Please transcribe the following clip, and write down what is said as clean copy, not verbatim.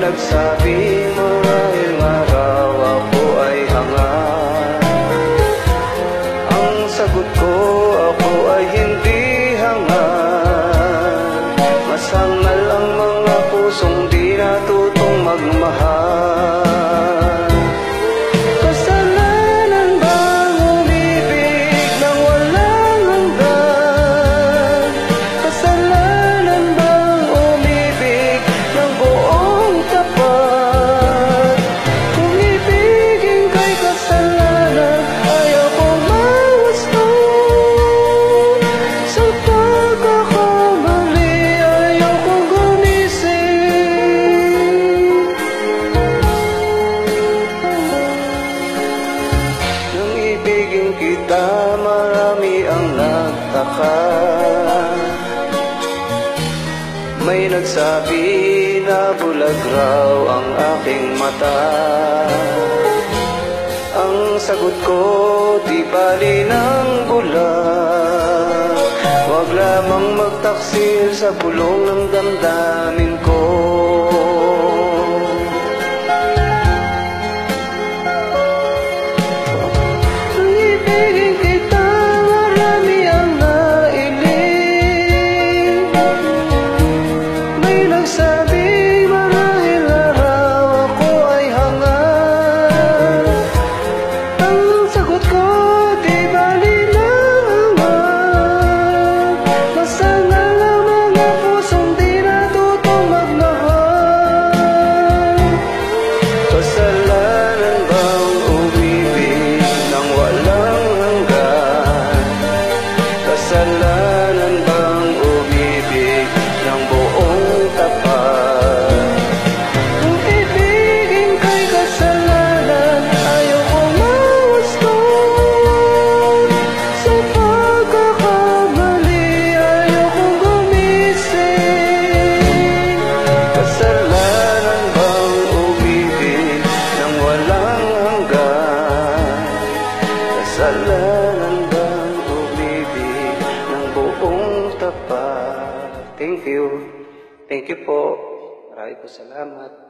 Nagsabi marahil araw ako ay hangat. Ang sagot ko, ako ay hindi hangat. Masangal ang mga pusong di natutong magmahal. Kasalanan bang umibig nang walang hanggan? Kasalanan bang umibig ng buong tapat? Kung ibigin kay kasalanan, ayaw kong mawasto. Sa pagkakamali, ayaw kong gumising. Nang ibigin kita, marami ang nagtaka. May nagsabi na bulag raw ang aking mata. Ang sagot ko, di bali ng bulag. Huwag lamang magtaksil sa bulong ng damdamin ko. Nang ibigin kita, marami ang nailing. May nagsabi marahil araw ako ay hangat. Ang sagot ko, di bali ng hangat. Masangal ang mga pusong di natutong magmahal. Kasalanan bang umibig nang walang hanggan? Kasalanan bang umibig ng buong tapat? Kung ibigin kay kasalanan, ayaw kong mawasto. Sa pagkakamali, ayaw kong gumising. Kasalanan bang umibig nang walang hanggan? Kasalanan bang umibig ng buong tapat? Thank you. Thank you po. Maraming po salamat.